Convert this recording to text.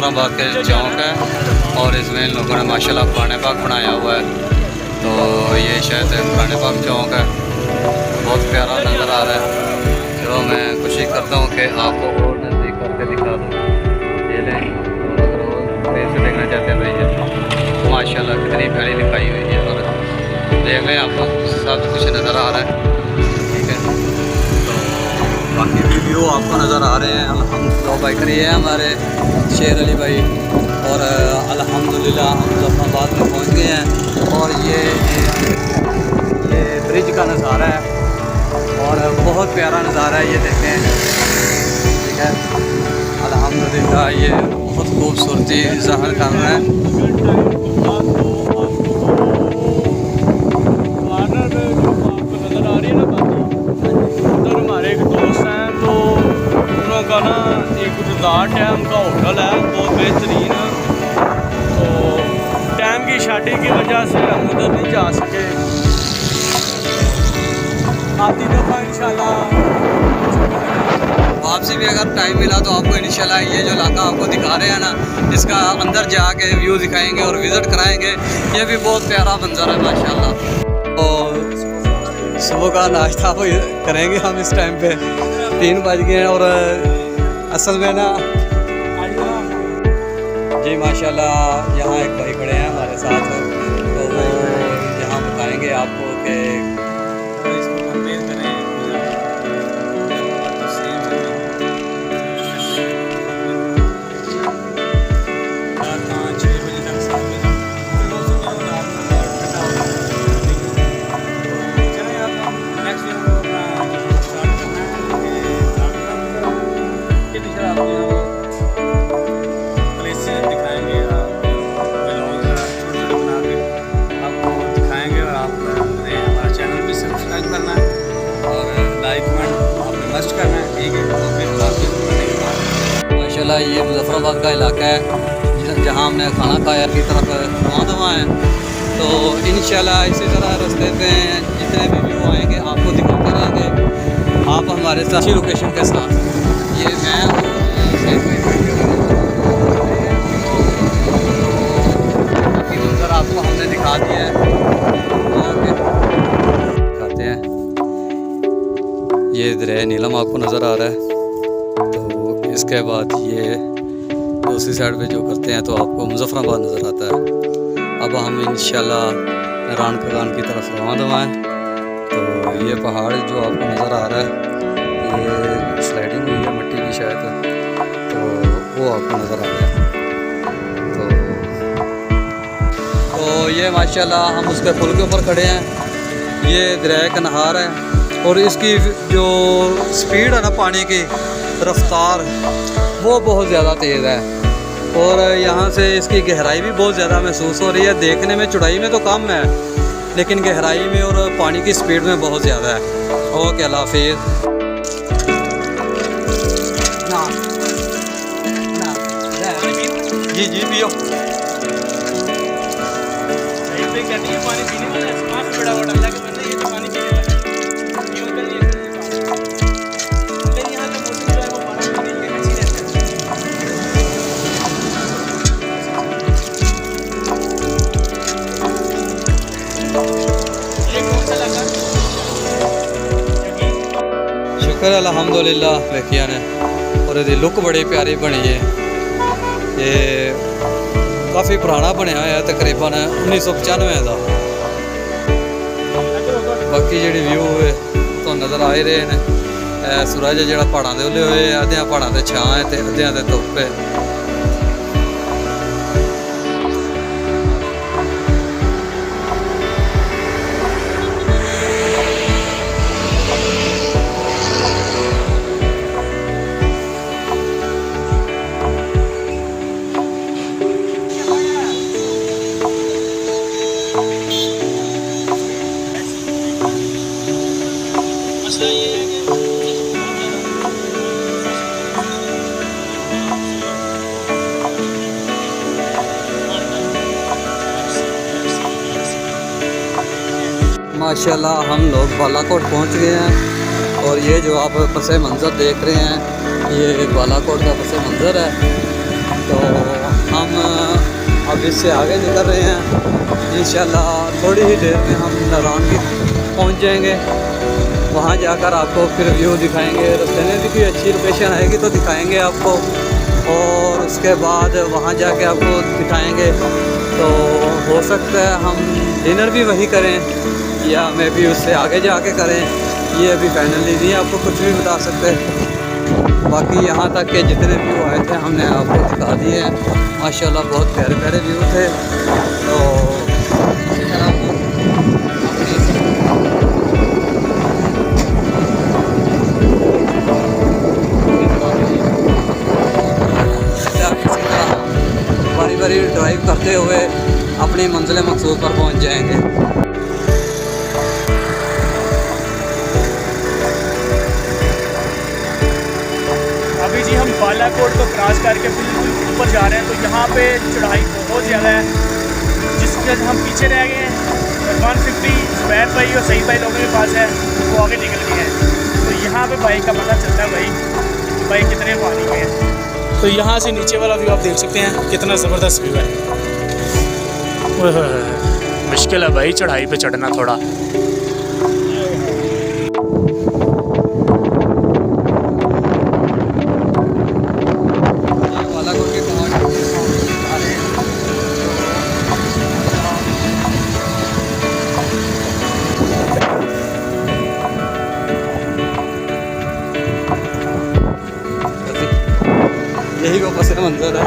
मुजफ्फराबाद के चौक है और इसमें इन लोगों ने माशाल्लाह पुराने पाक बनाया हुआ है। तो ये शायद पुराने पाक चौक है, बहुत प्यारा नज़र आ रहा है। चलो मैं कोशिश करता हूँ कि आपको और नज़दीक करके दिखा दूँ। ये लें, अगर वो से देखना चाहते हैं तो ये माशाल्लाह कितनी प्यारी लिखाई हुई है और देख लें आपको सब कुछ नज़र आ रहा है। ठीक है, तो बाकी वीडियो आपको नज़र आ रहे हैं। अल्हम्दुलिल्लाह भाई करिए हमारे शेर अली भाई और अल्हम्दुलिल्लाह हम मुजफ्फराबाद में पहुँच गए हैं। और ये ब्रिज का नज़ारा है और बहुत प्यारा नज़ारा है, ये देखें। ठीक है, अल्हम्दुलिल्लाह ये बहुत खूबसूरती ज़ाहिर कर रहा है। हमारे एक दोस्त हैं तो उनका ना एक रिजॉर्ट है, उनका होटल है बहुत बेहतरीन। तो टाइम की शादी की वजह से हम उधर नहीं जा सके। आती दफ़ा इंशाल्लाह आपसे भी अगर टाइम मिला तो आपको इंशाल्लाह ये जो इलाका आपको दिखा रहे हैं ना, इसका अंदर जाके व्यू दिखाएंगे और विज़िट कराएंगे। ये भी बहुत प्यारा मंजर है माशाल्लाह। और सुबह का नाश्ता करेंगे हम इस टाइम पे 3 बज गए हैं। और असल में ना जी माशाल्लाह यहाँ एक भाई खड़े हैं हमारे साथ, तो वो यहाँ बताएंगे आपको कि इसको कंपेयर करें माशाल्लाह ये मुजफ्फराबाद का इलाका है जहाँ हमने खाना खाया की तरफ रवाना है। तो इंशाल्लाह इसी तरह रास्ते पे जितने भी व्यू आएंगे आपको दिखाते रहेंगे, आप हमारे साथ अच्छी लोकेशन के साथ। ये मैं मंजर आपको हमने दिखा दिया है, दिखाते हैं। ये दरिया नीलम आपको नज़र आ रहा है। तो इसके बाद ये दूसरी साइड पे जो करते हैं तो आपको मुजफ्फराबाद नज़र आता है। अब हम इंशाल्लाह रान प्रगान की तरफ रवाना हैं। तो ये पहाड़ जो आपको नज़र आ रहा है, ये स्लाइडिंग हुई है मिट्टी की शायद, तो वो आपको नज़र आ रहा है। तो ये माशाल्लाह हम उसके पुल के ऊपर खड़े हैं। ये दरिया का नहार है और इसकी जो स्पीड है ना, पानी की रफ्तार, वो बहुत ज़्यादा तेज़ है। और यहाँ से इसकी गहराई भी बहुत ज़्यादा महसूस हो रही है। देखने में चौड़ाई में तो कम है, लेकिन गहराई में और पानी की स्पीड में बहुत ज़्यादा है। ओके, अल्लाह हाफिज़। जी जी पियो। पानी पीने वाला है, बड़ा बड़ा लगे बंदा ये तो पानी पीने वाला है। शुक्र अल्हम्दुलिल्लाह वेखिया ने। और ये लुक बड़ी प्यारी बनी है। ये काफ़ी पुराना बनया है, तकरीबन 1995 का। बाकी जी व्यू है तो नज़र आ ही रहे हैं। सूरज जो पहाड़ों के उल्ले हुए, अद्धियां पहाड़ों से छां है तो अद्धियां से धुप्प है। माशाल्लाह हम लोग बालाकोट पहुंच गए हैं। और ये जो आप पस मंज़र देख रहे हैं, ये बालाकोट का पस मंज़र है। तो हम अब इससे आगे निकल रहे हैं। इंशाल्लाह थोड़ी ही देर में हम नारायण की पहुंच जाएंगे। वहां जाकर आपको फिर व्यू दिखाएंगे। रास्ते में भी कोई अच्छी लोकेशन आएगी तो दिखाएंगे आपको, और उसके बाद वहां जाके आपको दिखाएंगे। तो हो सकता है हम डिनर भी वही करें या मे भी उससे आगे जाके करें, ये अभी फाइनली नहीं आपको कुछ भी बता सकते। बाकी यहाँ तक के जितने व्यू आए थे हमने आपको दिखा दिए हैं। माशाल्लाह बहुत प्यारे प्यारे व्यू थे। तो इसी तरह हम बारी बारी ड्राइव करते हुए अपनी मंजिल मकसूद पर पहुंच जाएंगे। अभी जी हम बालाकोट को क्रॉस करके बिल्कुल ऊपर जा रहे हैं। तो यहाँ पे चढ़ाई बहुत ज़्यादा है, जिसके वजह से हम पीछे रह गए हैं। 150 स्पैर भाई और सही भाई लोगों के पास है, वो आगे निकल गए हैं। तो यहाँ पे बाइक का पता चलता है भाई बाइक कितने पानी में है। तो यहाँ से नीचे वाला व्यू आप देख सकते हैं, कितना ज़बरदस्त व्यू है। ओए होए होए, मुश्किल है भाई चढ़ाई पे चढ़ना थोड़ा। बालाकोट के पहाड़ आ रहे हैं। यही वो पस मंजर है।